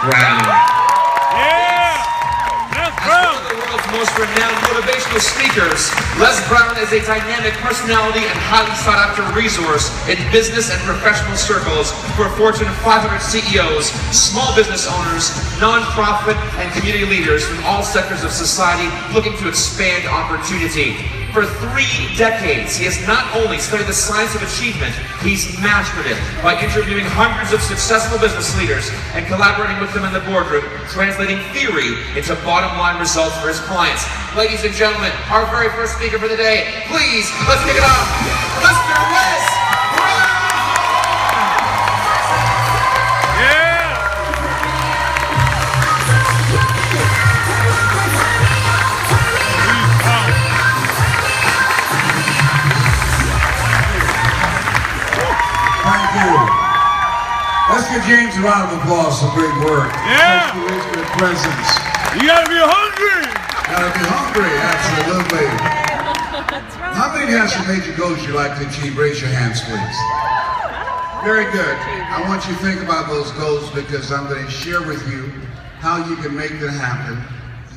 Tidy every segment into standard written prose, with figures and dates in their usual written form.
Brown. As one of the world's most renowned motivational speakers, Les Brown is a dynamic personality and highly sought-after resource in business and professional circles for Fortune 500 CEOs, small business owners, nonprofit, and community leaders from all sectors of society looking to expand opportunity. For 3 decades, he has not only studied the science of achievement, he's mastered it by interviewing hundreds of successful business leaders and collaborating with them in the boardroom, translating theory into bottom-line results for his clients. Ladies and gentlemen, our very first speaker for the day, please, let's kick it off, Mr. Les Brown! Let's give James a round of applause for great work. Yeah. Especially his presence. You gotta be hungry. Gotta be hungry, absolutely. How many have some major goals you'd like to achieve? Raise your hands, please. Very good. I want you to think about those goals because I'm going to share with you how you can make them happen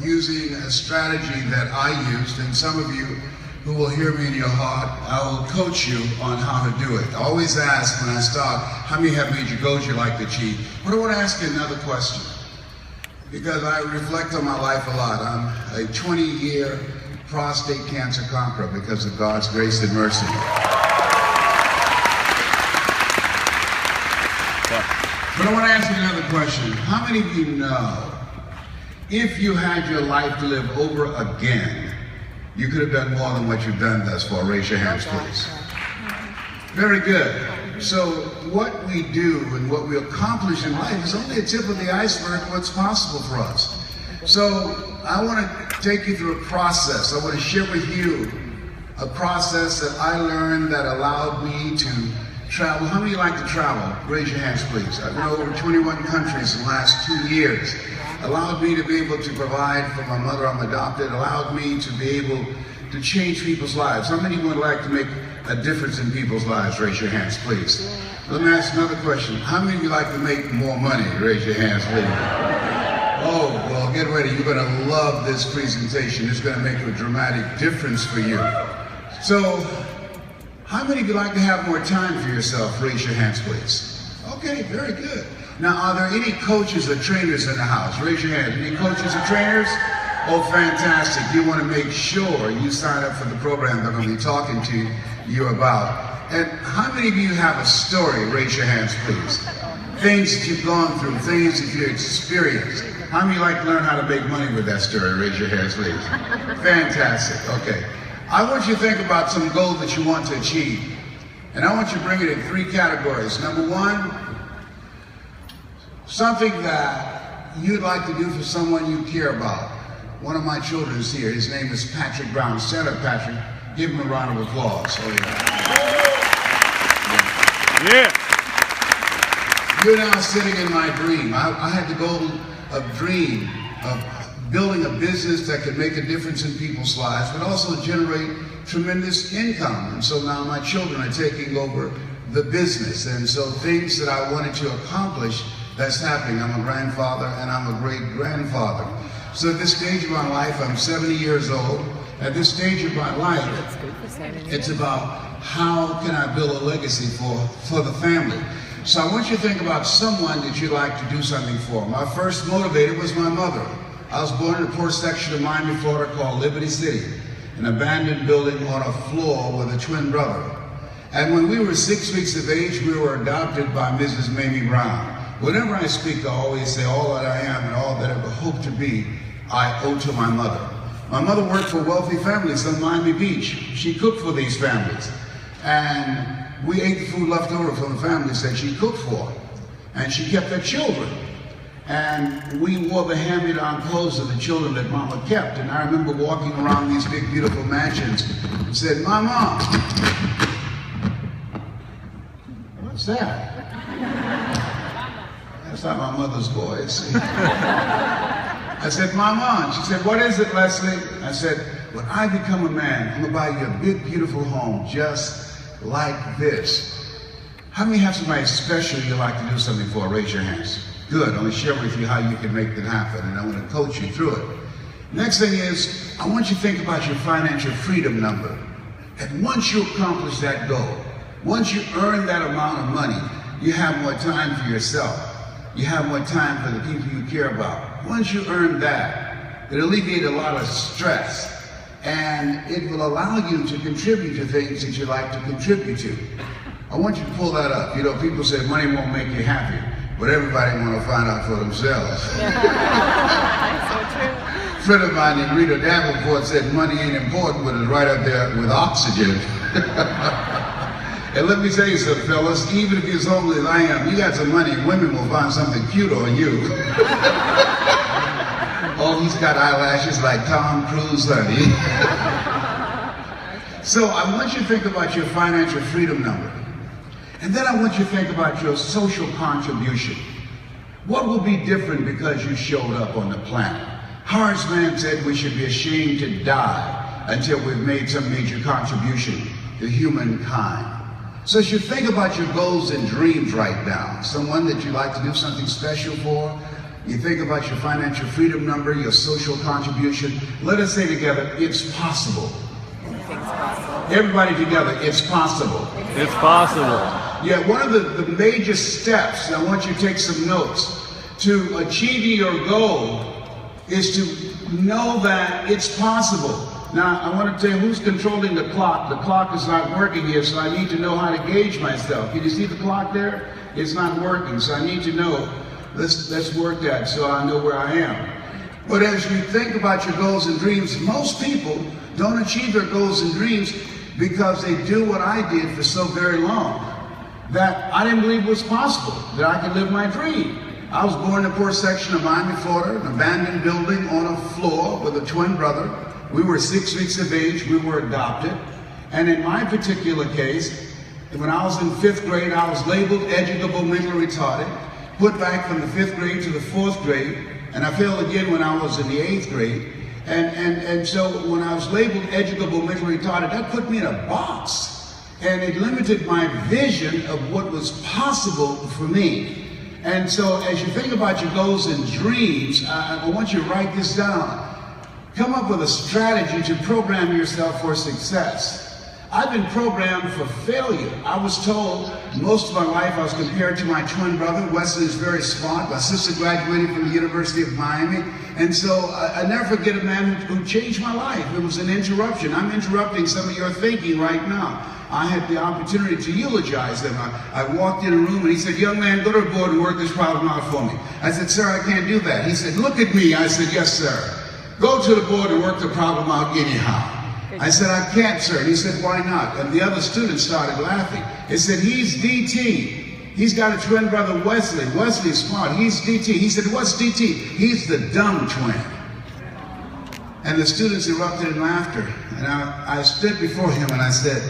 using a strategy that I used, and some of you who will hear me in your heart, I will coach you on how to do it. I always ask when I start, how many have major goals you'd like to achieve? But I want to ask you another question, because I reflect on my life a lot. I'm a 20-year prostate cancer conqueror because of God's grace and mercy. But I want to ask you another question. How many of you know, if you had your life to live over again, you could have done more than what you've done thus far? Raise your hands, please. Very good. So what we do and what we accomplish in life is only a tip of the iceberg of what's possible for us. So I want to take you through a process. I want to share with you a process that I learned that allowed me to travel. How many like to travel? Raise your hands, please. I've been over 21 countries in the last 2 years. Allowed me to be able to provide for my mother. I'm adopted. Allowed me to be able to change people's lives. How many would like to make a difference in people's lives? Raise your hands, please. Let me ask another question. How many of you like to make more money? Raise your hands, please. Oh, well, get ready. You're going to love this presentation. It's going to make a dramatic difference for you. So, how many of you like to have more time for yourself? Raise your hands, please. Okay, very good. Now, are there any coaches or trainers in the house? Raise your hand. Any coaches or trainers? Oh, fantastic. You want to make sure you sign up for the program that I'm going to be talking to you about. And how many of you have a story? Raise your hands, please. Things that you've gone through, things that you've experienced. How many like to learn how to make money with that story? Raise your hands, please. Fantastic. Okay. I want you to think about some goal that you want to achieve. And I want you to bring it in 3 categories. Number 1, something that you'd like to do for someone you care about. One of my children is here. His name is Patrick Brown. Stand up, Patrick. Give him a round of applause. Oh, Yeah. You're now sitting in my dream. I had the goal of dream of building a business that could make a difference in people's lives, but also generate tremendous income. And so now my children are taking over the business. And so things that I wanted to accomplish, that's happening. I'm a grandfather and I'm a great-grandfather. So at this stage of my life, I'm 70 years old. At this stage of my life, it's about how can I build a legacy for the family. So I want you to think about someone that you'd like to do something for. My first motivator was my mother. I was born in a poor section of Miami, Florida called Liberty City, an abandoned building on a floor with a twin brother. And when we were 6 weeks of age, we were adopted by Mrs. Mamie Brown. Whenever I speak, I always say all that I am and all that I ever hope to be, I owe to my mother. My mother worked for wealthy families on Miami Beach. She cooked for these families. And we ate the food left over from the families that she cooked for. And she kept her children. And we wore the hand-me-down clothes of the children that Mama kept. And I remember walking around these big, beautiful mansions and said, Mama, what's that? That's not my mother's voice. I said, Mama. And she said, what is it, Leslie? I said, when I become a man, I'm going to buy you a big, beautiful home just like this. How many have somebody special you'd like to do something for? Raise your hands. Good. I'm going to share with you how you can make that happen, and I'm going to coach you through it. Next thing is, I want you to think about your financial freedom number. And once you accomplish that goal, once you earn that amount of money, you have more time for yourself. You have more time for the people you care about. Once you earn that, it alleviates a lot of stress. And it will allow you to contribute to things that you like to contribute to. I want you to pull that up. You know, people say money won't make you happy, but everybody want to find out for themselves. So true. A friend of mine named Rita Davenport said money ain't important, but it's right up there with oxygen. And let me tell you something, fellas, even if you're as homely as I am, you got some money, women will find something cute on you. Oh, he's got eyelashes like Tom Cruise, honey. So I want you to think about your financial freedom number. And then I want you to think about your social contribution. What will be different because you showed up on the planet? Horace Mann said we should be ashamed to die until we've made some major contribution to humankind. So as you think about your goals and dreams right now, someone that you like to do something special for, you think about your financial freedom number, your social contribution. Let us say together, it's possible. Everybody together, it's possible. It's possible. Yeah, one of the major steps, I want you to take some notes, to achieving your goal is to know that it's possible. Now, I want to tell you who's controlling the clock. The clock is not working here, so I need to know how to gauge myself. Can you see the clock there? It's not working, so I need to know. Let's work that so I know where I am. But as you think about your goals and dreams, most people don't achieve their goals and dreams because they do what I did for so very long, that I didn't believe was possible, that I could live my dream. I was born in the poor section of Miami, Florida, an abandoned building on a floor with a twin brother. We were 6 weeks of age, we were adopted. And in my particular case, when I was in 5th grade, I was labeled educable mentally retarded, put back from the 5th grade to the 4th grade, and I failed again when I was in the 8th grade. And so when I was labeled educable mentally retarded, that put me in a box. And it limited my vision of what was possible for me. And so as you think about your goals and dreams, I want you to write this down. Come up with a strategy to program yourself for success. I've been programmed for failure. I was told most of my life I was compared to my twin brother. Wesley is very smart. My sister graduated from the University of Miami. And so I never forget a man who changed my life. It was an interruption. I'm interrupting some of your thinking right now. I had the opportunity to eulogize them. I walked in a room and he said, "Young man, go to the board and work this problem out for me." I said, "Sir, I can't do that." He said, "Look at me." I said, "Yes, sir. Go to the board and work the problem out anyhow." I said, "I can't, sir." And he said, "Why not?" And the other students started laughing. They said, "He's DT. He's got a twin brother, Wesley. Wesley's smart. He's DT." He said, "What's DT?" "He's the dumb twin." And the students erupted in laughter. And I stood before him and I said,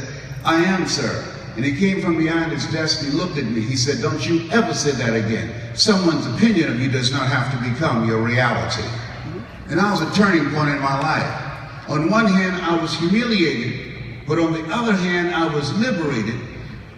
"I am, sir." And he came from behind his desk and he looked at me. He said, "Don't you ever say that again. Someone's opinion of you does not have to become your reality." And that was a turning point in my life. On one hand, I was humiliated, but on the other hand, I was liberated,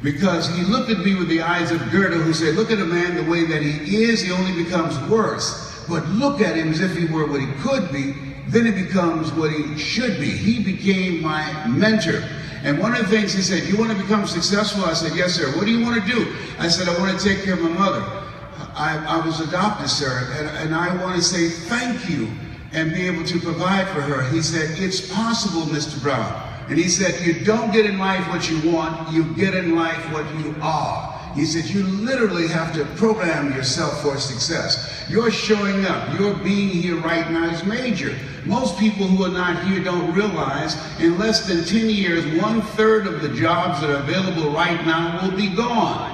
because he looked at me with the eyes of Goethe, who said, "Look at a man the way that he is, he only becomes worse. But look at him as if he were what he could be, then he becomes what he should be." He became my mentor. And one of the things he said, "You want to become successful?" I said, "Yes, sir." "What do you want to do?" I said, "I want to take care of my mother. I was adopted, sir, and I want to say thank you and be able to provide for her." He said, "It's possible, Mr. Brown." And he said, "You don't get in life what you want, you get in life what you are." He said, "You literally have to program yourself for success. Your showing up, your being here right now is major. Most people who are not here don't realize in less than 10 years, 1/3 of the jobs that are available right now will be gone.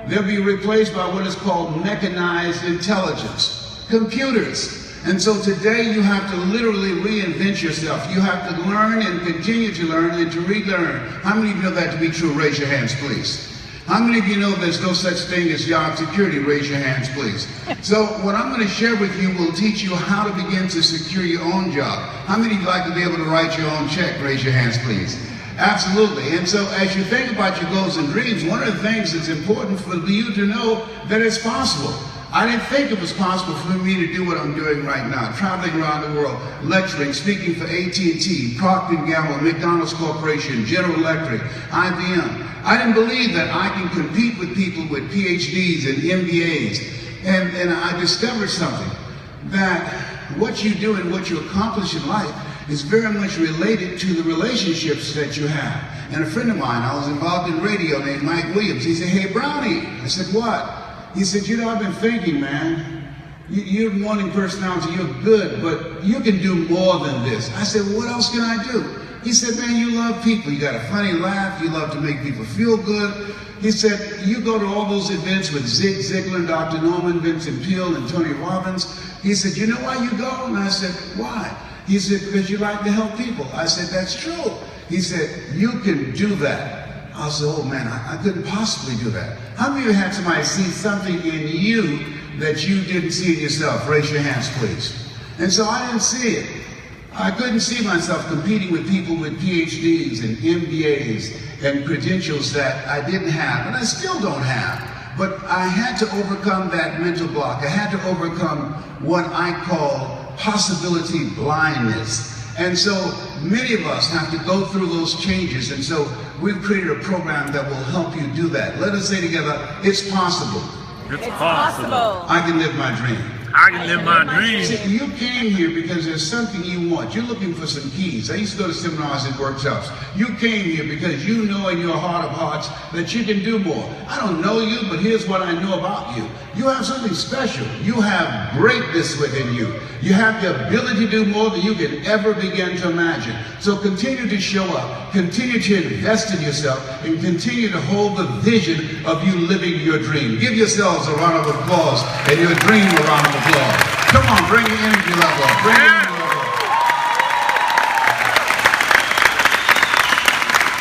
They'll be replaced by what is called mechanized intelligence, computers. And so today you have to literally reinvent yourself. You have to learn and continue to learn and to relearn. How many of you know that to be true? Raise your hands, please. How many of you know there's no such thing as job security? Raise your hands, please. So what I'm going to share with you will teach you how to begin to secure your own job. How many of you like to be able to write your own check? Raise your hands, please. Absolutely. And so as you think about your goals and dreams, one of the things that's important for you to know that it's possible. I didn't think it was possible for me to do what I'm doing right now, traveling around the world, lecturing, speaking for AT&T, Procter & Gamble, McDonald's Corporation, General Electric, IBM. I didn't believe that I can compete with people with PhDs and MBAs. And I discovered something, that what you do and what you accomplish in life is very much related to the relationships that you have. And a friend of mine, I was involved in radio, named Mike Williams, he said, "Hey, Brownie." I said, "What?" He said, "You know, I've been thinking, man, you're a morning personality, you're good, but you can do more than this." I said, "What else can I do?" He said, "Man, you love people. You got a funny laugh. You love to make people feel good." He said, "You go to all those events with Zig Ziglar, Dr. Norman, Vincent Peale, and Tony Robbins." He said, "You know why you go?" And I said, "Why?" He said, "Because you like to help people." I said, "That's true." He said, "You can do that." I said, "Oh man, I couldn't possibly do that." How many of you had somebody see something in you that you didn't see in yourself? Raise your hands, please. And so I didn't see it. I couldn't see myself competing with people with PhDs and MBAs and credentials that I didn't have, and I still don't have. But I had to overcome that mental block. I had to overcome what I call possibility blindness. And so many of us have to go through those changes. And so we've created a program that will help you do that. Let us say together, it's possible. It's possible. I can live my dream. I can live my dream. See, you came here because there's something you want. You're looking for some keys. I used to go to seminars and workshops. You came here because you know in your heart of hearts that you can do more. I don't know you, but here's what I know about you. You have something special. You have greatness within you. You have the ability to do more than you can ever begin to imagine. So continue to show up. Continue to invest in yourself and continue to hold the vision of you living your dream. Give yourselves a round of applause and your dream a round of applause. Come on, bring your energy level up. Bring your energy level up.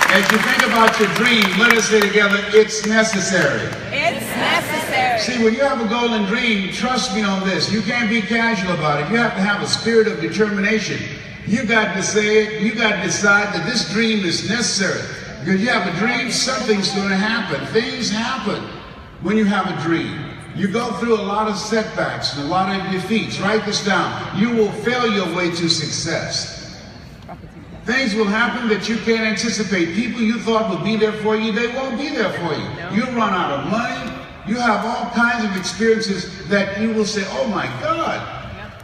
As you think about your dream, let us say together, it's necessary. It's necessary. See, when you have a golden dream, trust me on this, you can't be casual about it. You have to have a spirit of determination. You got to say it, you got to decide that this dream is necessary. Because you have a dream, something's going to happen. Things happen when you have a dream. You go through a lot of setbacks and a lot of defeats. Write this down. You will fail your way to success. Things will happen that you can't anticipate. People you thought would be there for you, they won't be there for you. You run out of money. You have all kinds of experiences that you will say, "Oh my God."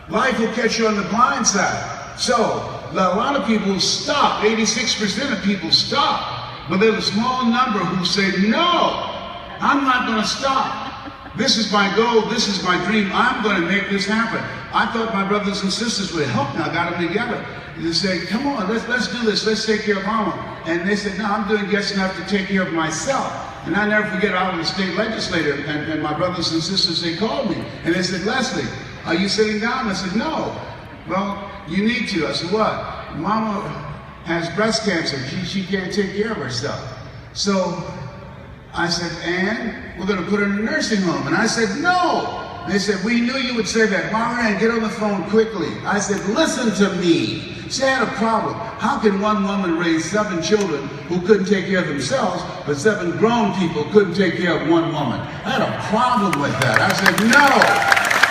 Life will catch you on the blind side. So, a lot of people stop. 86% of people stop. But there's a small number who say, "No, I'm not going to stop. This is my goal. This is my dream. I'm going to make this happen." I thought my brothers and sisters would help me. I got them together. They said, "Come on, let's do this. Let's take care of Mama." And they said, "No, I'm doing just enough to take care of myself." And I never forget, I was a state legislator, and my brothers and sisters, they called me. And they said, "Leslie, are you sitting down?" I said, "No." "Well, you need to." I said, "What?" "Mama has breast cancer. She can't take care of herself." So I said, "And we're going to put her in a nursing home." And I said, "No." They said, "We knew you would say that. Mama, get on the phone quickly." I said, "Listen to me." She had a problem. How can one woman raise 7 children who couldn't take care of themselves, but 7 grown people couldn't take care of one woman? I had a problem with that. I said, "No."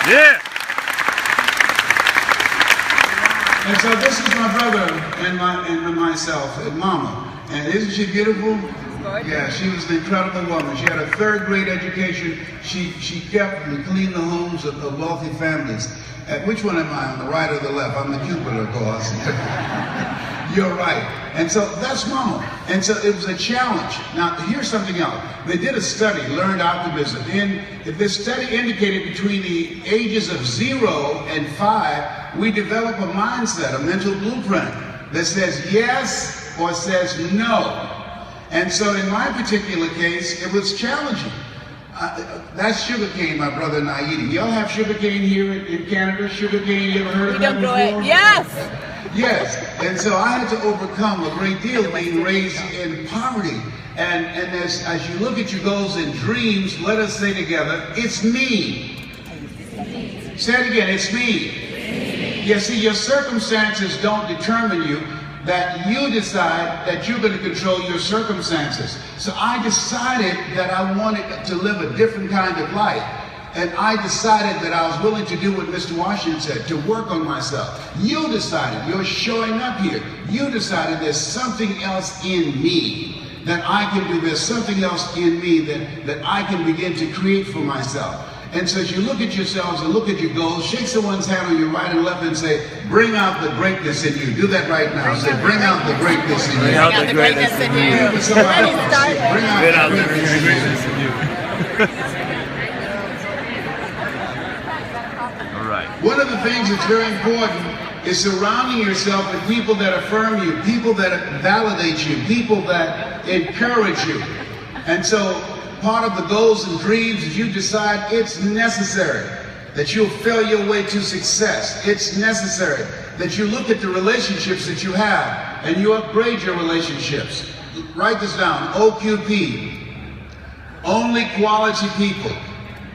Yeah. And so this is my brother and myself and Mama. And isn't she beautiful? Yeah, she was an incredible woman. She had a 3rd grade education. She kept and cleaned the homes of wealthy families. Which one am I, on the right or the left? I'm the Cupid, of course. You're right. And so that's Mama. And so it was a challenge. Now, here's something else. They did a study, Learned Optimism. And this study indicated between the ages of 0 and 5, we develop a mindset, a mental blueprint that says yes or says no. And so in my particular case, it was challenging. That's sugarcane my brother and I eating. Y'all have sugarcane here in Canada? Sugarcane, you ever heard of that before? Yes. Yes. And so I had to overcome a great deal being raised in poverty. And as you look at your goals and dreams, let us say together, it's me. Say it again, it's me. You see, your circumstances don't determine you. That you decide that you're going to control your circumstances. So I decided that I wanted to live a different kind of life. And I decided that I was willing to do what Mr. Washington said, to work on myself. You decided, you're showing up here. You decided there's something else in me that I can do. There's something else in me that I can begin to create for myself. And so as you look at yourselves and look at your goals, shake someone's hand on your right and left and say, bring out the greatness in you. Do that right now. Say, bring out the greatness in you. Bring out the greatness in you. Bring out the greatness in you. All right. One of the things that's very important is surrounding yourself with people that affirm you, people that validate you, people that encourage you. And so part of the goals and dreams is you decide it's necessary that you'll fail your way to success. It's necessary that you look at the relationships that you have and you upgrade your relationships. Write this down, OQP, only quality people.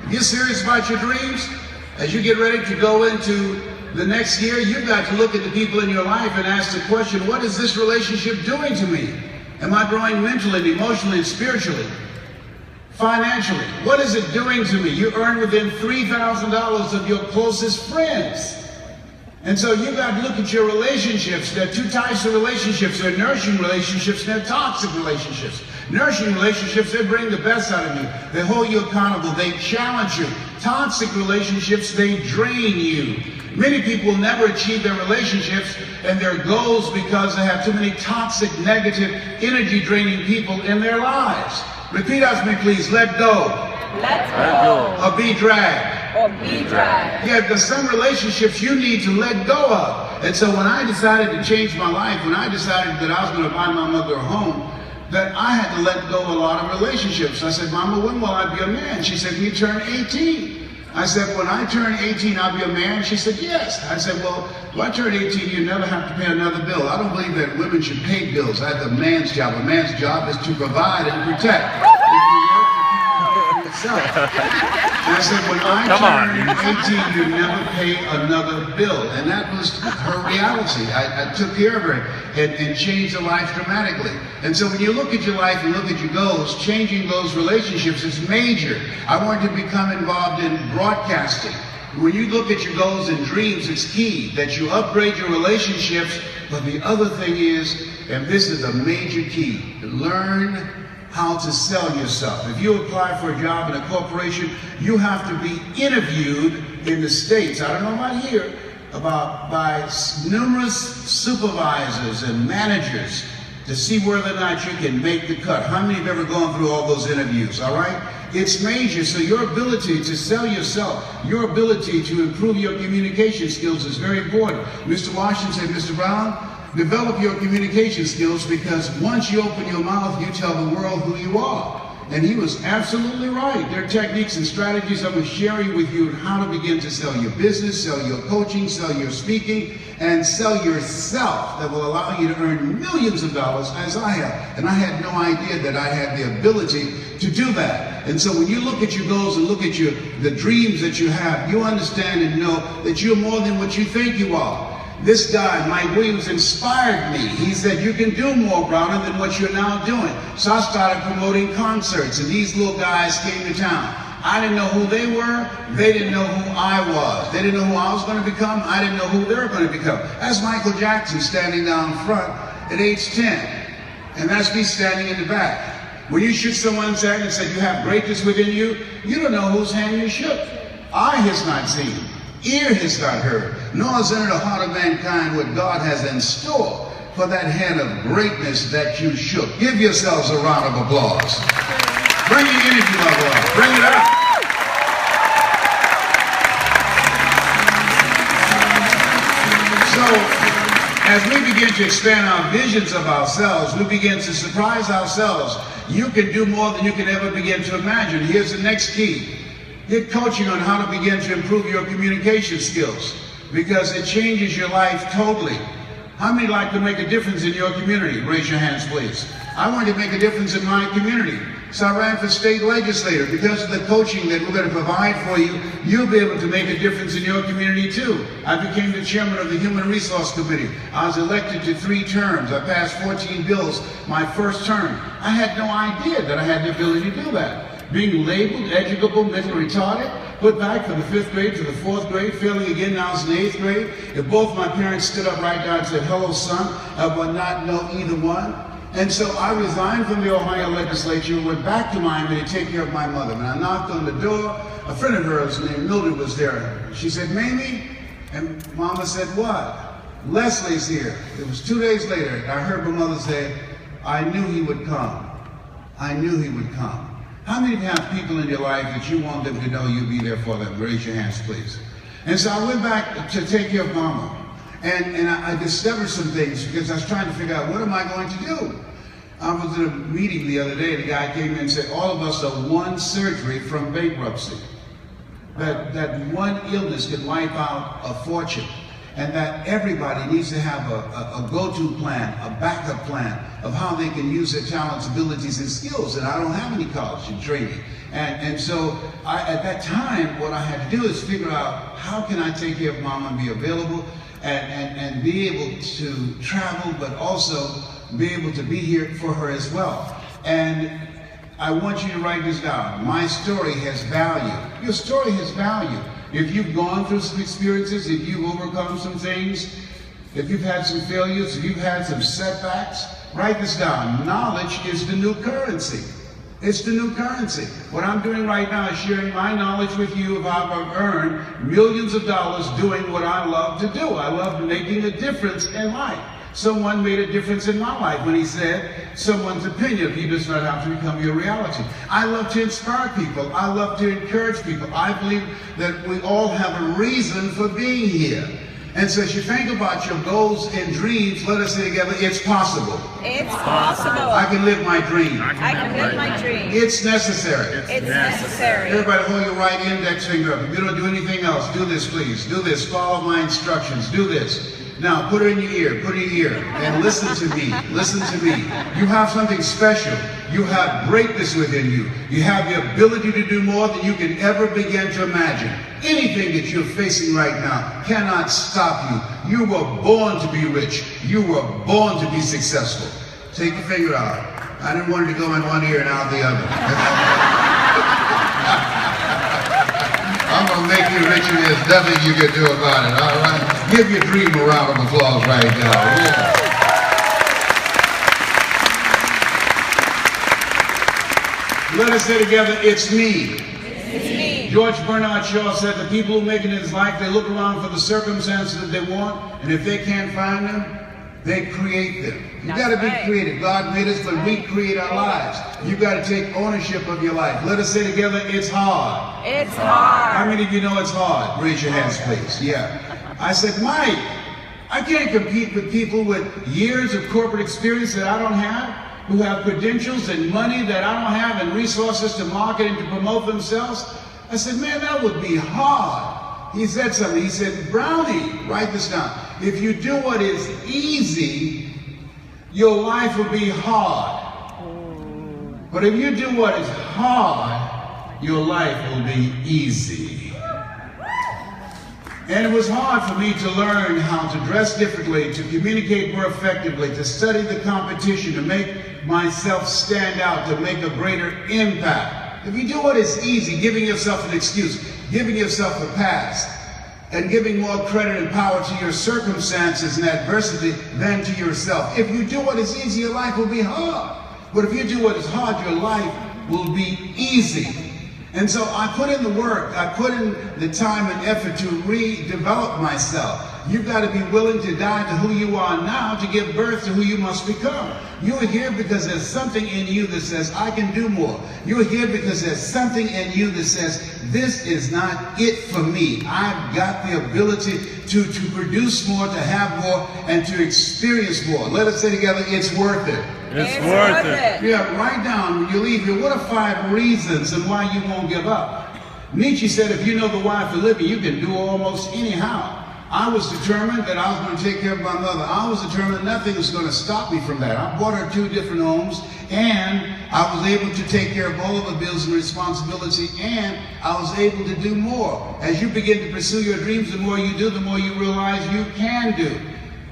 If you're serious about your dreams, as you get ready to go into the next year, you've got to look at the people in your life and ask the question, what is this relationship doing to me? Am I growing mentally, emotionally, and spiritually? Financially, what is it doing to me? You earn within $3,000 of your closest friends. And so you've got to look at your relationships. There are two types of relationships. There are nourishing relationships and there are toxic relationships. Nourishing relationships, they bring the best out of you. They hold you accountable. They challenge you. Toxic relationships, they drain you. Many people will never achieve their relationships and their goals because they have too many toxic, negative, energy-draining people in their lives. Repeat after me, please. Let go. Let go. Or be dragged. Or be dragged. Yeah, there's some relationships you need to let go of. And so when I decided to change my life, when I decided that I was going to buy my mother a home, that I had to let go of a lot of relationships. I said, Mama, when will I be a man? She said, when you turn 18. I said, when I turn 18, I'll be a man? She said, yes. I said, well, when I turn 18, you never have to pay another bill. I don't believe that women should pay bills. That's a man's job. A man's job is to provide and protect. If you work, you pay for yourself. And I said, when I turn 18, you never pay another bill. And that was her reality. I took care of her and changed her life dramatically. And so when you look at your life and look at your goals, changing those relationships is major. I wanted to become involved in broadcasting. When you look at your goals and dreams, it's key that you upgrade your relationships. But the other thing is, and this is a major key, learn how to sell yourself. If you apply for a job in a corporation, you have to be interviewed in the States. I don't know about here, by numerous supervisors and managers to see whether or not you can make the cut. How many have ever gone through all those interviews, all right? It's major, so your ability to sell yourself, your ability to improve your communication skills is very important. Mr. Washington said, Mr. Brown, develop your communication skills because once you open your mouth, you tell the world who you are. And he was absolutely right. There are techniques and strategies I'm sharing with you on how to begin to sell your business, sell your coaching, sell your speaking, and sell yourself that will allow you to earn millions of dollars as I have. And I had no idea that I had the ability to do that. And so when you look at your goals and look at the dreams that you have, you understand and know that you're more than what you think you are. This guy, Mike Williams, inspired me. He said, you can do more, Browner, than what you're now doing. So I started promoting concerts, and these little guys came to town. I didn't know who they were. They didn't know who I was. They didn't know who I was going to become. I didn't know who they were going to become. That's Michael Jackson standing down front at age 10. And that's me standing in the back. When you shook someone's hand and said you have greatness within you, you don't know whose hand you shook. Eye has not seen. Ear has not heard, nor has entered the heart of mankind what God has in store for that hand of greatness that you shook. Give yourselves a round of applause. Bring your energy level up. Bring it up. So, as we begin to expand our visions of ourselves, we begin to surprise ourselves. You can do more than you can ever begin to imagine. Here's the next key. Get coaching on how to begin to improve your communication skills because it changes your life totally. How many like to make a difference in your community? Raise your hands, please. I want to make a difference in my community. So I ran for state legislator. Because of the coaching that we're going to provide for you, you'll be able to make a difference in your community too. I became the chairman of the Human Resource Committee. I was elected to 3 terms. I passed 14 bills my first term. I had no idea that I had the ability to do that. Being labeled educable, mentally retarded, put back from the 5th grade to the 4th grade, failing again now I was in the 8th grade. If both my parents stood up right now and said, hello, son, I would not know either one. And so I resigned from the Ohio legislature and went back to Miami to take care of my mother. When I knocked on the door, a friend of hers named Mildred was there. She said, Mamie? And Mama said, what? Leslie's here. It was 2 days later, I heard my mother say, I knew he would come. I knew he would come. How many of you have people in your life that you want them to know you'll be there for them? Raise your hands, please. And so I went back to take care of Mama. And I discovered some things because I was trying to figure out, what am I going to do? I was in a meeting the other day, and the guy came in and said, all of us are one surgery from bankruptcy. That one illness can wipe out a fortune. And that everybody needs to have a go-to plan, a backup plan of how they can use their talents, abilities, and skills. And I don't have any college and training. And so at that time, what I had to do is figure out how can I take care of Mama and be available and be able to travel, but also be able to be here for her as well. And I want you to write this down. My story has value. Your story has value. If you've gone through some experiences, if you've overcome some things, if you've had some failures, if you've had some setbacks, write this down. Knowledge is the new currency. It's the new currency. What I'm doing right now is sharing my knowledge with you of how I've earned millions of dollars doing what I love to do. I love making a difference in life. Someone made a difference in my life when he said, someone's opinion of you does not have to become your reality. I love to inspire people. I love to encourage people. I believe that we all have a reason for being here. And so as you think about your goals and dreams, let us say together, it's possible. It's possible. I can live my dream. I can live my dream. It's necessary. It's necessary. Everybody hold your right index finger up. If you don't do anything else, do this please. Do this. Follow my instructions. Do this. Now, put it in your ear, put it in your ear, and listen to me, listen to me. You have something special. You have greatness within you. You have the ability to do more than you can ever begin to imagine. Anything that you're facing right now cannot stop you. You were born to be rich. You were born to be successful. Take your finger out. I didn't want it to go in one ear and out the other. I'm going to make you richer. There's nothing you can do about it, all right? Give your dream a round of applause right now. Yeah. Let us say together, it's me. It's me. George Bernard Shaw said, the people who make it in his life, they look around for the circumstances that they want, and if they can't find them, they create them. You got to be creative. God made us, but we create our lives. You got to take ownership of your life. Let us say together, it's hard. It's hard. How many of you know it's hard? Raise your hands, please. Yeah. I said, Mike, I can't compete with people with years of corporate experience that I don't have, who have credentials and money that I don't have, and resources to market and to promote themselves. I said, man, that would be hard. He said something. He said, Brownie, write this down. If you do what is easy, your life will be hard. But if you do what is hard, your life will be easy. And it was hard for me to learn how to dress differently, to communicate more effectively, to study the competition, to make myself stand out, to make a greater impact. If you do what is easy, giving yourself an excuse, giving yourself a pass, and giving more credit and power to your circumstances and adversity than to yourself. If you do what is easy, your life will be hard. But if you do what is hard, your life will be easy. And so I put in the work, I put in the time and effort to redevelop myself. You've got to be willing to die to who you are now to give birth to who you must become. You are here because there's something in you that says, I can do more. You are here because there's something in you that says, this is not it for me. I've got the ability to produce more, to have more, and to experience more. Let us say together, it's worth it. It's worth it. Yeah, write down when you leave here, what are 5 reasons and why you won't give up? Nietzsche said, if you know the why for living, you can do almost anyhow. I was determined that I was going to take care of my mother. I was determined nothing was going to stop me from that. I bought her 2 different homes, and I was able to take care of all of the bills and responsibility, and I was able to do more. As you begin to pursue your dreams, the more you do, the more you realize you can do.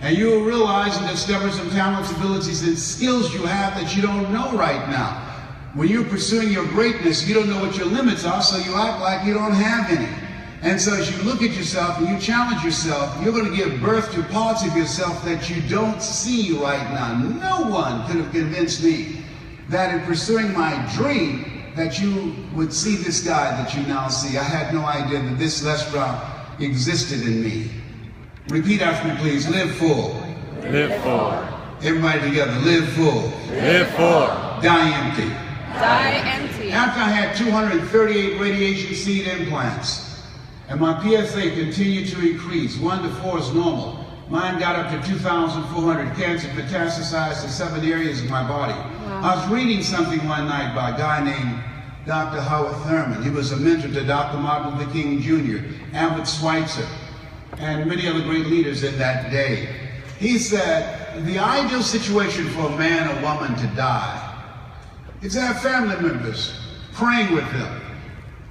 And you will realize and discover some talents, abilities, and skills you have that you don't know right now. When you're pursuing your greatness, you don't know what your limits are, so you act like you don't have any. And so as you look at yourself and you challenge yourself, you're going to give birth to parts of yourself that you don't see right now. No one could have convinced me that in pursuing my dream that you would see this guy that you now see. I had no idea that this Les Brown existed in me. Repeat after me, please. Live full. Live full. Everybody together. Live full. Live full. Die empty. Die empty. After I had 238 radiation seed implants, and my PSA continued to increase. 1 to 4 is normal. Mine got up to 2,400. Cancer metastasized to 7 areas of my body. Wow. I was reading something one night by a guy named Dr. Howard Thurman. He was a mentor to Dr. Martin Luther King Jr., Albert Schweitzer, and many other great leaders in that day. He said, the ideal situation for a man or woman to die is to have family members praying with them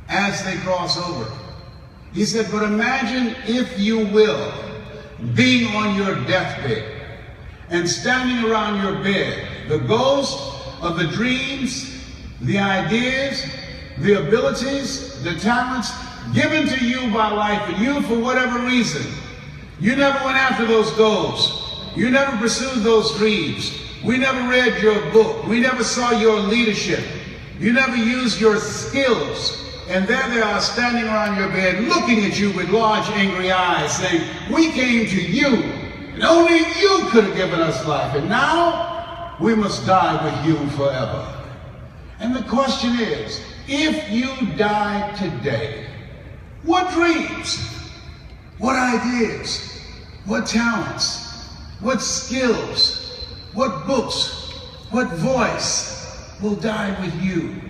as they cross over. He said, but imagine, if you will, being on your deathbed and standing around your bed, the ghost of the dreams, the ideas, the abilities, the talents given to you by life, and you, for whatever reason, you never went after those goals. You never pursued those dreams. We never read your book. We never saw your leadership. You never used your skills. And there they are standing around your bed looking at you with large angry eyes saying, we came to you and only you could have given us life, and now we must die with you forever. And the question is, if you died today, what dreams, what ideas, what talents, what skills, what books, what voice will die with you?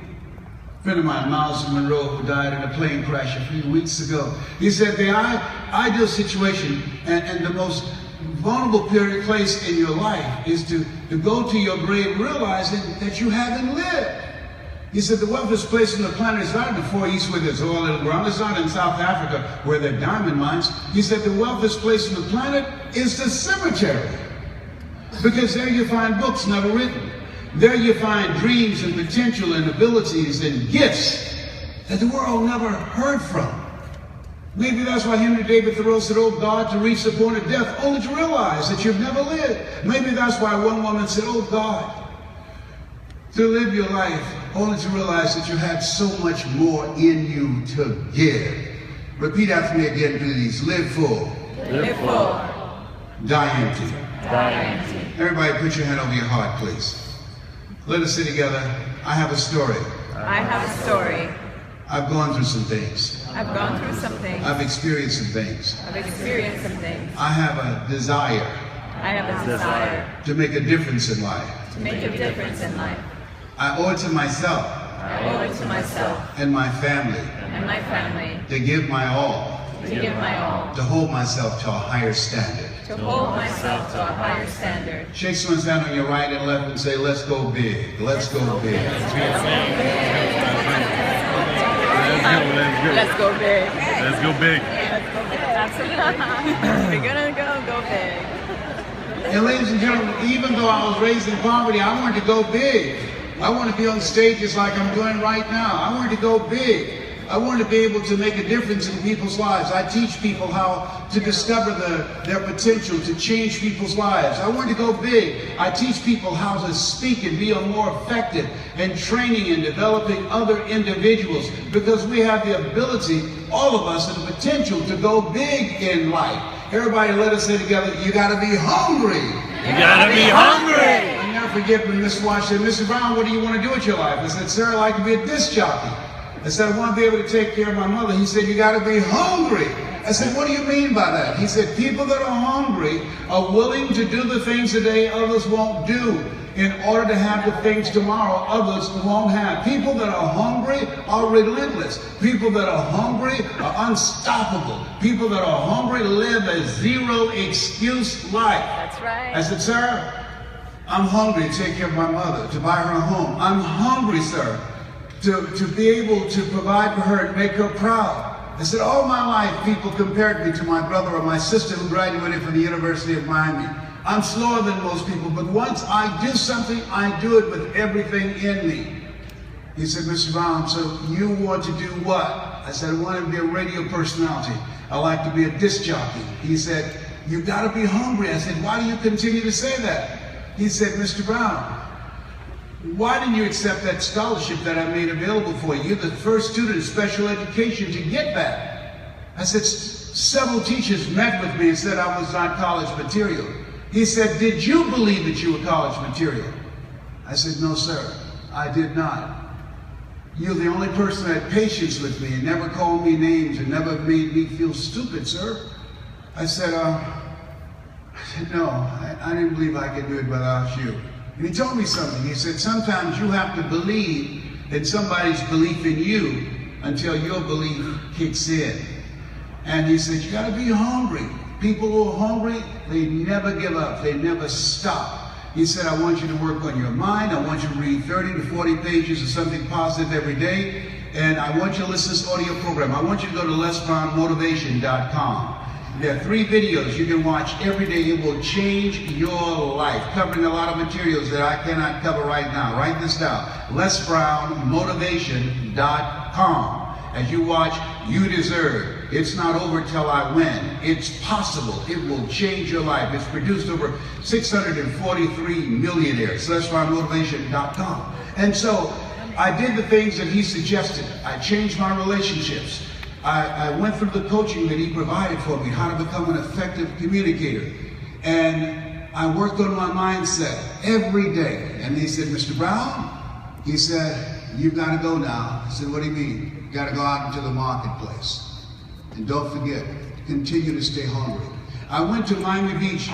A friend of mine, Miles Monroe, who died in a plane crash a few weeks ago, he said the ideal situation and the most vulnerable place in your life is to go to your grave realizing that you haven't lived. He said the wealthiest place on the planet is not in the Far East where there's oil in the ground. It's not in South Africa where there are diamond mines. He said the wealthiest place on the planet is the cemetery, because there you find books never written. There you find dreams and potential and abilities and gifts that the world never heard from. Maybe that's why Henry David Thoreau said, oh God, to reach the point of death, only to realize that you've never lived. Maybe that's why one woman said, oh God, to live your life, only to realize that you had so much more in you to give. Repeat after me again, please. Live full. Live full. Die empty. Die empty. Everybody put your hand over your heart, please. Let us say together, I have a story. I have a story. I've gone through some things. I've gone through some things. I've experienced some things. I've experienced some things. I have a desire I have a desire to make a difference in life. to make a difference in life. I owe it to myself I owe it to myself and my family and my family to give my all, to give my all, to hold myself to a higher standard. to hold myself to a higher standard. Shake someone's hand on your right and left and say, let's go big. Let's go big. Let's go big. Let's go big. Absolutely. We're gonna go big. And ladies and gentlemen, even though I was raised in poverty, I wanted to go big. I wanted to be on stages like I'm doing right now. I wanted to go big. I wanted to be able to make a difference in people's lives. I teach people how to discover their potential, to change people's lives. I wanted to go big. I teach people how to speak and be more effective in training and developing other individuals, because we have the ability, all of us, and the potential to go big in life. Everybody, let us say together, you gotta be hungry. You gotta be hungry. I'll never forget when Miss Watch said, Mr. Brown, what do you want to do with your life? I said, sir, I'd like to be a disc jockey. I said, I want to be able to take care of my mother. He said, you got to be hungry. I said, what do you mean by that? He said, people that are hungry are willing to do the things today others won't do in order to have the things tomorrow others won't have. People that are hungry are relentless. People that are hungry are unstoppable. People that are hungry live a zero excuse life. That's right. I said, sir, I'm hungry to take care of my mother, to buy her a home. I'm hungry, sir, to be able to provide for her and make her proud. I said, all my life, people compared me to my brother or my sister who graduated from the University of Miami. I'm slower than most people, but once I do something, I do it with everything in me. He said, Mr. Brown, so you want to do what? I said, I want to be a radio personality. I like to be a disc jockey. He said, you got to be hungry. I said, why do you continue to say that? He said, Mr. Brown, why didn't you accept that scholarship that I made available for you? You're the first student in special education to get that. I said, several teachers met with me and said I was not college material. He said, did you believe that you were college material? I said, no, sir, I did not. You're the only person that had patience with me and never called me names and never made me feel stupid, sir. I said, no, I didn't believe I could do it without you. And he told me something. He said, sometimes you have to believe in somebody's belief in you until your belief kicks in. And he said, you got to be hungry. People who are hungry, they never give up. They never stop. He said, I want you to work on your mind. I want you to read 30 to 40 pages of something positive every day. And I want you to listen to this audio program. I want you to go to LesBrownMotivation.com. There are 3 videos you can watch every day. It will change your life, covering a lot of materials that I cannot cover right now. Write this down, LesBrownMotivation.com. As you watch, you deserve. It's not over till I win. It's possible. It will change your life. It's produced over 643 millionaires. LesBrownMotivation.com. And so I did the things that he suggested. I changed my relationships. I went through the coaching that he provided for me, how to become an effective communicator. And I worked on my mindset every day. And he said, Mr. Brown, he said, you've got to go now. I said, what do you mean? You got to go out into the marketplace. And don't forget, continue to stay hungry. I went to Miami Beach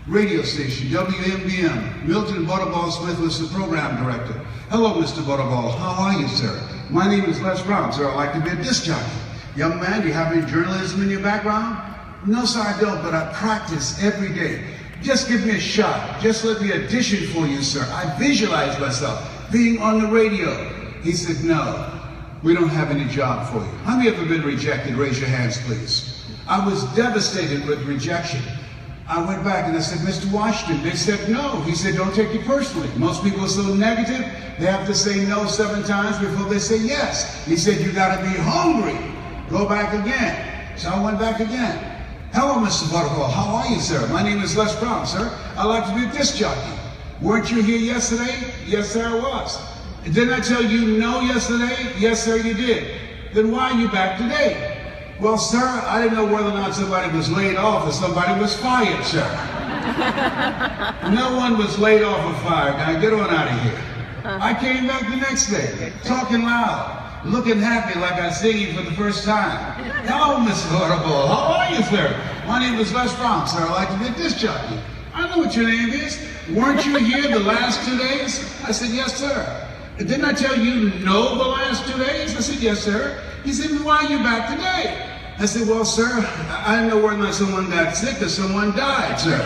radio station, WMBM. Milton Butterball Smith was the program director. Hello, Mr. Butterball. How are you, sir? My name is Les Brown, sir. I'd like to be a disc jockey. Young man, do you have any journalism in your background? No, sir, I don't, but I practice every day. Just give me a shot. Just let me audition for you, sir. I visualize myself being on the radio. He said, no, we don't have any job for you. How many have ever been rejected? Raise your hands, please. I was devastated with rejection. I went back and I said, Mr. Washington, they said no. He said, don't take it personally. Most people are so negative, they have to say no 7 times before they say yes. He said, you gotta be hungry. Go back again. So I went back again. Hello, Mr. Butterball. How are you, sir? My name is Les Brown, sir. I'd like to be a disc jockey. Weren't you here yesterday? Yes, sir, I was. Didn't I tell you no yesterday? Yes, sir, you did. Then why are you back today? Well, sir, I didn't know whether or not somebody was laid off or somebody was fired, sir. No one was laid off or fired. Now get on out of here. I came back the next day, talking loud, looking happy like I see you for the first time. Hello, Mr. Butterball. How are you, sir? My name is Les Brown, sir. I'd like to be a disc jockey. I know what your name is. Weren't you here the last 2 days? I said, yes, sir. Didn't I tell you no the last 2 days? I said, yes, sir. He said, well, why are you back today? I said, well, sir, I didn't know whether or not someone got sick or someone died, sir.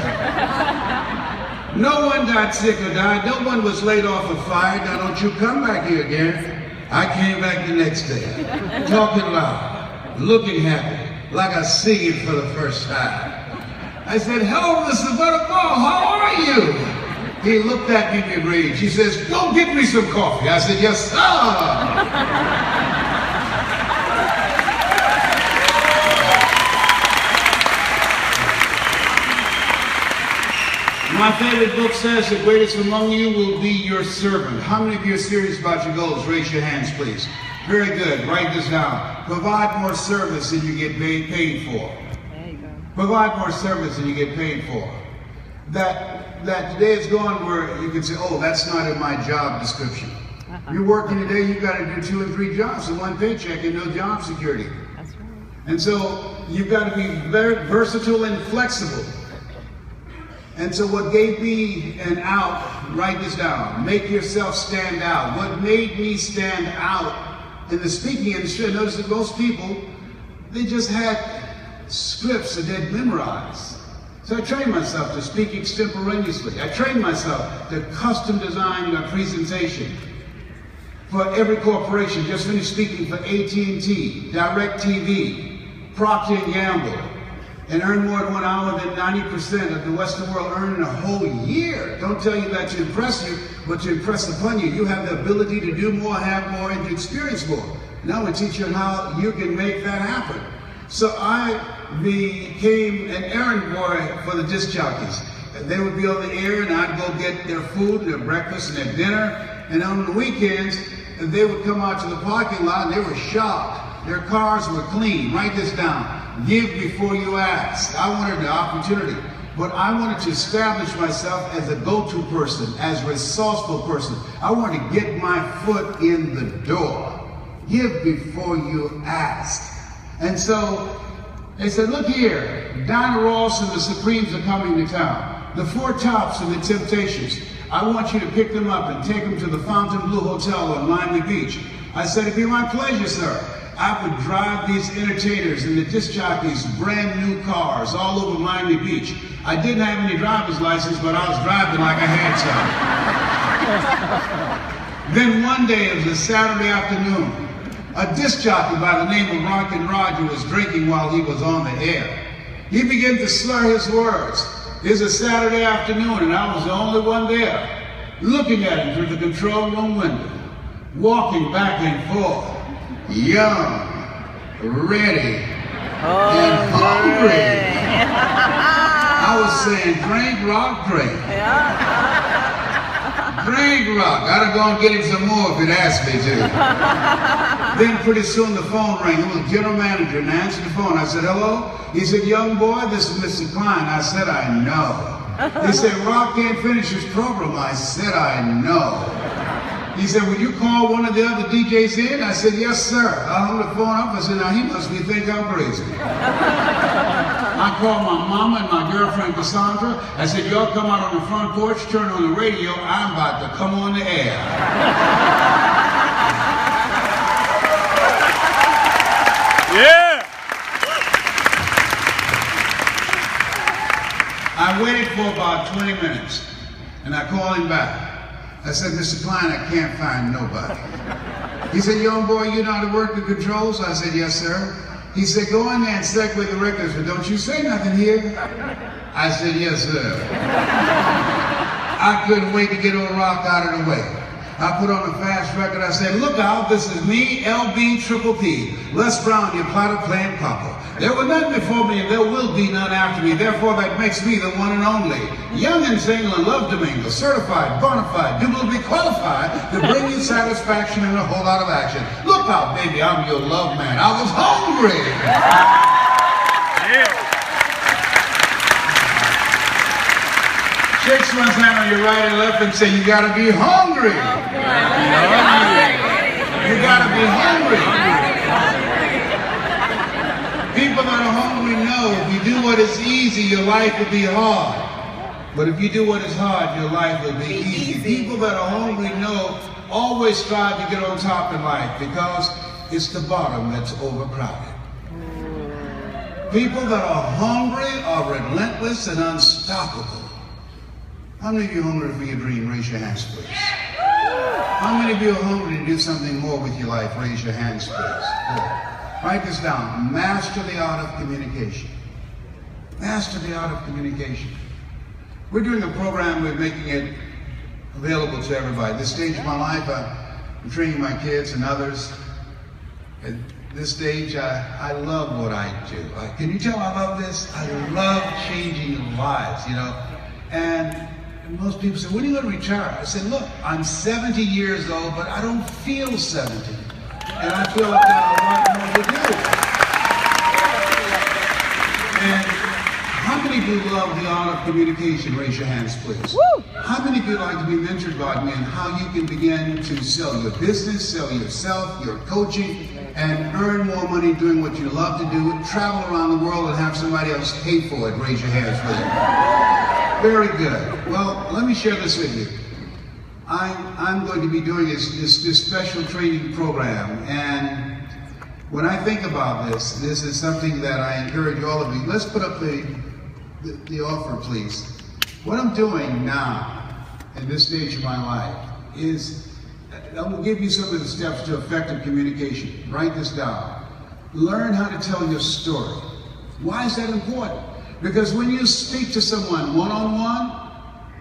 No one got sick or died. No one was laid off or fired. Now, don't you come back here again. I came back the next day, talking loud, looking happy, like I see you for the first time. I said, hello, Mr. Butterball, how are you? He looked at me and agreed. She says, go get me some coffee. I said, yes, sir. My favorite book says the greatest among you will be your servant. How many of you are serious about your goals? Raise your hands, please. Very good. Write this down. Provide more service than you get paid for. There you go. Provide more service than you get paid for. That today is gone where you can say, oh, that's not in my job description. You're working today, you've got to do 2 and 3 jobs and 1 paycheck and no job security. That's right. And so you've got to be very versatile and flexible. And so what gave me an out, write this down, make yourself stand out. What made me stand out in the speaking industry, I noticed that most people, they just had scripts that they'd memorized. So I trained myself to speak extemporaneously. I trained myself to custom design a presentation for every corporation. Just finished speaking for AT&T, DirecTV, Procter & Gamble, and earn more in 1 hour than 90% of the Western world earn in a whole year. Don't tell you that to impress you, but to impress upon you. You have the ability to do more, have more, and to experience more. Now we teach you how you can make that happen. So I became an errand boy for the disc jockeys. They would be on the air, and I'd go get their food, their breakfast, and their dinner. And on the weekends, they would come out to the parking lot, and they were shocked. Their cars were clean. Write this down. Give before you ask. I wanted the opportunity, but I wanted to establish myself as a go-to person, as a resourceful person. I wanted to get my foot in the door. Give before you ask. And so they said, look here, Dinah Ross and the Supremes are coming to town. The Four Tops and the Temptations. I want you to pick them up and take them to the Fontainebleau Hotel on Miami Beach. I said, it'd be my pleasure, sir. I would drive these entertainers and the disc jockeys brand new cars all over Miami Beach. I didn't have any driver's license, but I was driving like I had some. Then one day, it was a Saturday afternoon, a disc jockey by the name of Rockin' Roger was drinking while he was on the air. He began to slur his words. It was a Saturday afternoon, and I was the only one there, looking at him through the control room window, walking back and forth, young, ready, and hungry. I was saying, drink, rock, drink. Drink, rock. I'd go and get him some more if he'd asked me to. Then pretty soon the phone rang. It was the general manager, and I answered the phone. I said, hello? He said, young boy, this is Mr. Klein. I said, I know. He said, Rock can't finish his program. I said, I know. He said, will you call one of the other DJs in? I said, yes, sir. I hung the phone up. I said, now he must think I'm crazy. I called my mama and my girlfriend Cassandra. I said, y'all come out on the front porch, turn on the radio. I'm about to come on the air. Yeah! I waited for about 20 minutes, and I called him back. I said, Mr. Klein, I can't find nobody. He said, young boy, you know how to work the controls? I said, yes, sir. He said, go in there and segue the records, but don't you say nothing here. I said, yes, sir. I couldn't wait to get old Rock out of the way. I put on a fast record. I said, look out, this is me, LB Triple P, Les Brown, your platter playing copper. There were none before me, and there will be none after me. Therefore, that makes me the one and only. Young and single and love to mingle, certified, bona fide, duly qualified to bring you satisfaction and a whole lot of action. Look out, baby, I'm your love man. I was hungry. Yeah. Shake someone's hand on your right and left and say, you gotta be hungry. You gotta be hungry. People that are hungry know if you do what is easy, your life will be hard. But if you do what is hard, your life will be easy. People that are hungry know always strive to get on top in life because it's the bottom that's overcrowded. People that are hungry are relentless and unstoppable. How many of you are hungry for your dream? Raise your hands, please. How many of you are hungry to do something more with your life? Raise your hands, please. Good. Write this down. Master the art of communication. Master the art of communication. We're doing a program. We're making it available to everybody. At this stage of my life, I'm training my kids and others. At this stage, I love what I do. Can you tell I love this? I love changing lives, you know. And most people say, when are you going to retire? I said, look, I'm 70 years old, but I don't feel 70. And I feel like I got a lot more to do. And how many of you love the art of communication? Raise your hands, please. Woo! How many of you like to be mentored by me and how you can begin to sell your business, sell yourself, your coaching, and earn more money doing what you love to do, travel around the world and have somebody else pay for it? Raise your hands, please. Very good. Well, let me share this with you. I'm going to be doing this special training program, and when I think about this is something that I encourage all of you. Let's put up the offer, please. What I'm doing now, in this stage of my life, is I will give you some of the steps to effective communication. Write this down. Learn how to tell your story. Why is that important? Because when you speak to someone one-on-one,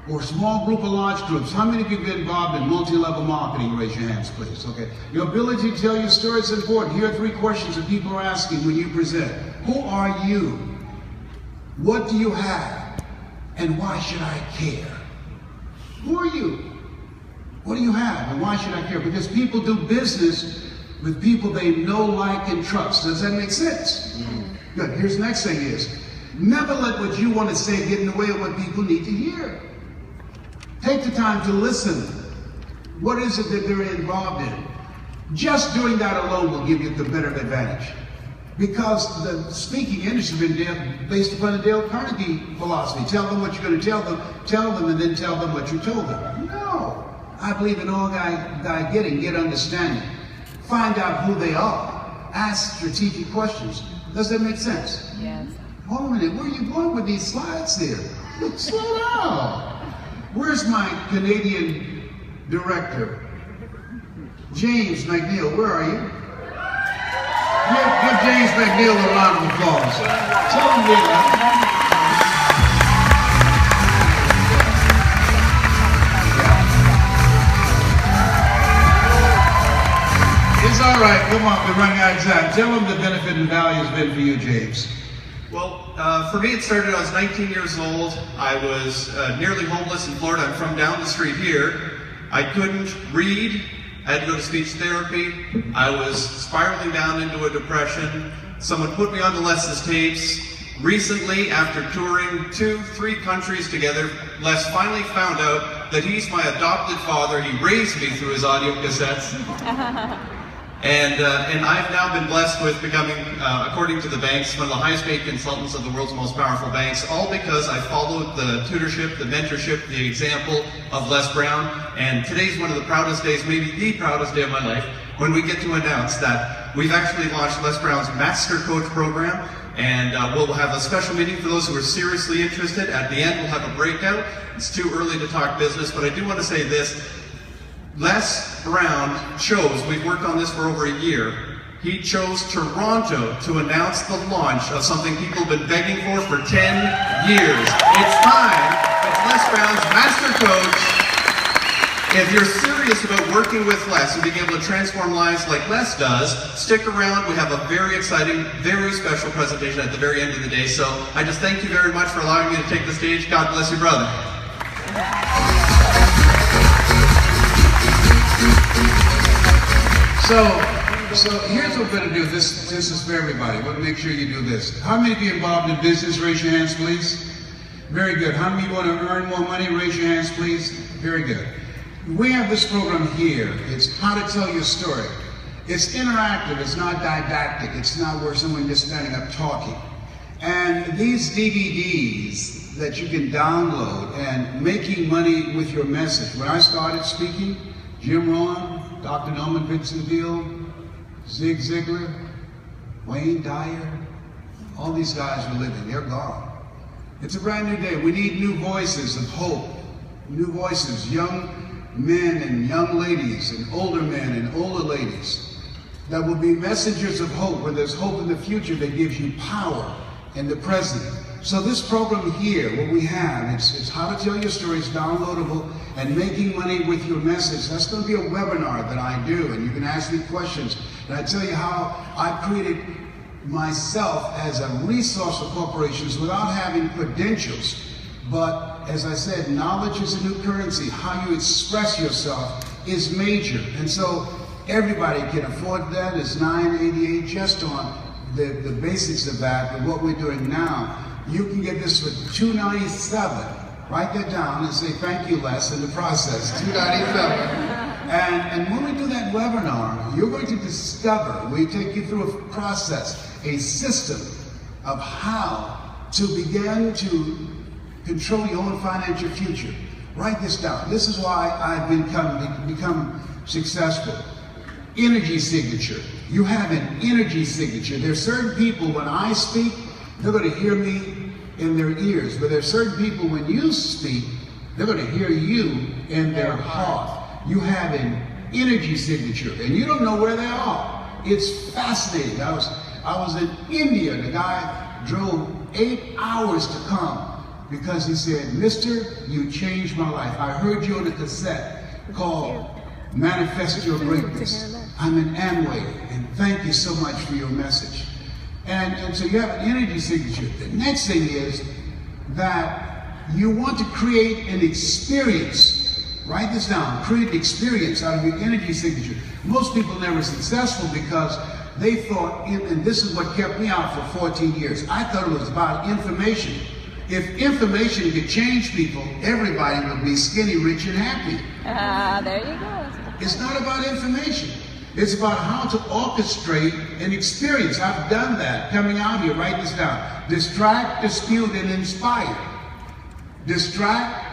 or small group or large groups, how many of you get involved in multi-level marketing? Raise your hands, please. Okay. Your ability to tell your story is important. Here are 3 questions that people are asking when you present. Who are you? What do you have? And why should I care? Who are you? What do you have? And why should I care? Because people do business with people they know, like, and trust. Does that make sense? Good. Here's the next thing is, never let what you want to say get in the way of what people need to hear. Take the time to listen. What is it that they're involved in? Just doing that alone will give you the better advantage. Because the speaking industry has been based upon the Dale Carnegie philosophy. Tell them what you're going to tell them, and then tell them what you told them. No. I believe in all get understanding. Find out who they are. Ask strategic questions. Does that make sense? Yes. Hold a minute, where are you going with these slides here? Slow down. Where's my Canadian director? James McNeil, where are you? Give James McNeil a round of applause. Tell him that. It's all right, come on, we're running out of time. Tell him the benefit and value has been for you, James. Well, for me it started, I was 19 years old. I was nearly homeless in Florida. I'm from down the street here. I couldn't read. I had to go to speech therapy. I was spiraling down into a depression. Someone put me on the Les's tapes. Recently, after touring 2-3 countries together, Les finally found out that he's my adopted father. He raised me through his audio cassettes. And I've now been blessed with becoming, according to the banks, one of the highest paid consultants of the world's most powerful banks, all because I followed the tutorship, the mentorship, the example of Les Brown. And today's one of the proudest days, maybe the proudest day of my life, when we get to announce that we've actually launched Les Brown's Master Coach program. And we'll have a special meeting for those who are seriously interested. At the end, we'll have a breakout. It's too early to talk business, but I do want to say this. Les Brown chose, we've worked on this for over a year, he chose Toronto to announce the launch of something people have been begging for 10 years. It's time. It's Les Brown's Master Coach. If you're serious about working with Les and being able to transform lives like Les does, stick around. We have a very exciting, very special presentation at the very end of the day. So I just thank you very much for allowing me to take the stage. God bless you, brother. So here's what we're going to do. This is for everybody. We'll make sure you do this. How many of you involved in business? Raise your hands, please. Very good. How many of you want to earn more money? Raise your hands, please. Very good. We have this program here. It's how to tell your story. It's interactive. It's not didactic. It's not where someone just standing up talking. And these DVDs that you can download and making money with your message. When I started speaking, Jim Rohn, Dr. Norman Vincent Peale, Zig Ziglar, Wayne Dyer, all these guys were living. They're gone. It's a brand new day. We need new voices of hope. New voices, young men and young ladies and older men and older ladies that will be messengers of hope. Where there's hope in the future that gives you power in the present. So this program here, what we have, it's how to tell your stories, downloadable, and making money with your message. That's going to be a webinar that I do, and you can ask me questions. And I tell you how I created myself as a resource for corporations without having credentials. But as I said, knowledge is a new currency. How you express yourself is major. And so everybody can afford that. It's $9.88 just on the basics of that. But what we're doing now, you can get this for $297. Write that down and say thank you, Les, in the process. $297. And when we do that webinar, you're going to discover, we take you through a process, a system of how to begin to control your own financial future. Write this down. This is why I've become successful. Energy signature. You have an energy signature. There are certain people, when I speak, they're going to hear me in their ears. But there are certain people, when you speak, they're going to hear you in their heart. You have an energy signature, and you don't know where they are. It's fascinating. I was in India. The guy drove 8 hours to come because he said, "Mister, you changed my life. I heard you on a cassette called Manifest Your Greatness. I'm in Amway, and thank you so much for your message." And so you have an energy signature. The next thing is that you want to create an experience. Write this down. Create an experience out of your energy signature. Most people are never successful because they thought, and this is what kept me out for 14 years, I thought it was about information. If information could change people, everybody would be skinny, rich, and happy. There you go. It's not about information. It's about how to orchestrate an experience. I've done that. Coming out here, write this down. Distract, dispute, and inspire. Distract,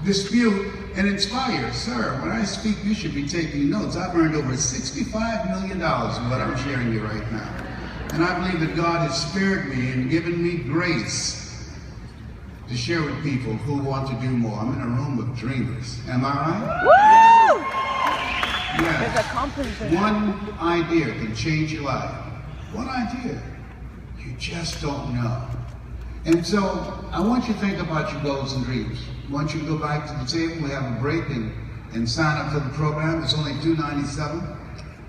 dispute, and inspire. Sir, when I speak, you should be taking notes. I've earned over $65 million in what I'm sharing you right now. And I believe that God has spared me and given me grace to share with people who want to do more. I'm in a room of dreamers. Am I right? Woo! Yeah. There's a compliment. One idea can change your life. One idea. You just don't know. And so I want you to think about your goals and dreams. I want you to go back to the table. We have a break and sign up for the program. It's only $2.97.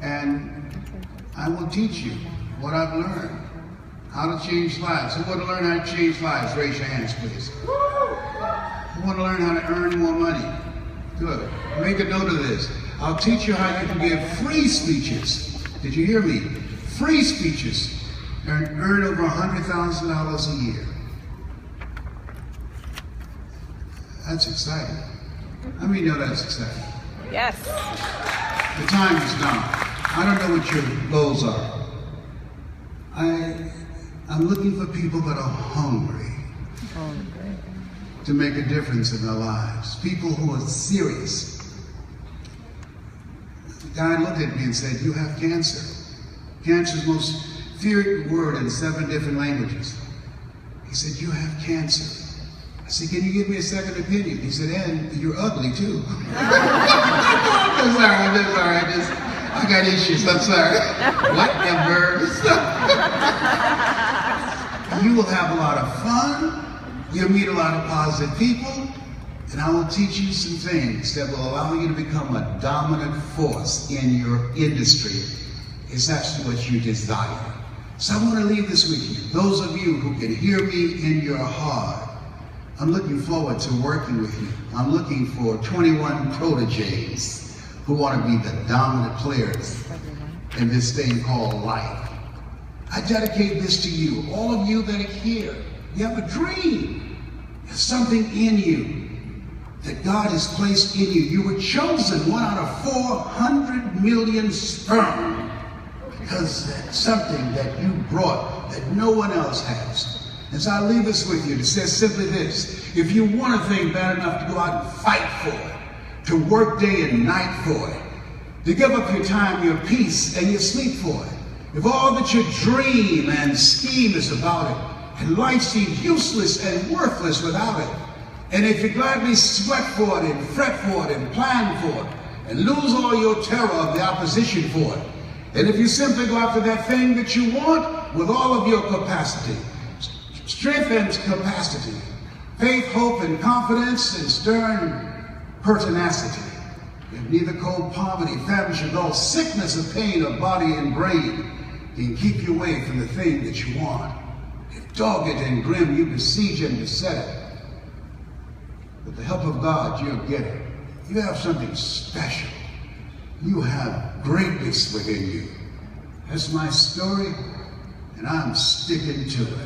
And I will teach you what I've learned. How to change lives. Who want to learn how to change lives? Raise your hands, please. Who want to learn how to earn more money? Good. Make a note of this. I'll teach you how you can give free speeches. Did you hear me? Free speeches and earn over $100,000 a year. That's exciting. How many know that's exciting? Yes. The time is now. I don't know what your goals are. I'm looking for people that are hungry to make a difference in their lives. People who are serious. The guy looked at me and said, "You have cancer." Cancer is the most feared word in 7 different languages. He said, "You have cancer." I said, "Can you give me a second opinion?" He said, "And you're ugly too." I'm sorry. I got issues. I'm sorry. Whatever. You will have a lot of fun. You'll meet a lot of positive people. And I will teach you some things that will allow you to become a dominant force in your industry. If that's what you desire. So I want to leave this with you. Those of you who can hear me in your heart, I'm looking forward to working with you. I'm looking for 21 proteges who want to be the dominant players in this thing called life. I dedicate this to you, all of you that are here. You have a dream. There's something in you that God has placed in you. You were chosen 1 out of 400 million sperm because that's something that you brought that no one else has. And so I leave this with you. It says simply this: if you want a thing bad enough to go out and fight for it, to work day and night for it, to give up your time, your peace, and your sleep for it, if all that you dream and scheme is about it, and life seems useless and worthless without it, and if you gladly sweat for it and fret for it and plan for it, and lose all your terror of the opposition for it, and if you simply go after that thing that you want with all of your capacity, strength and capacity, faith, hope, and confidence, and stern pertinacity. If neither cold poverty, famine, nor sickness or pain of body and brain can keep you away from the thing that you want, if dogged and grim you besiege and beset it, with the help of God you'll get it. You have something special. You have greatness within you. That's my story, and I'm sticking to it.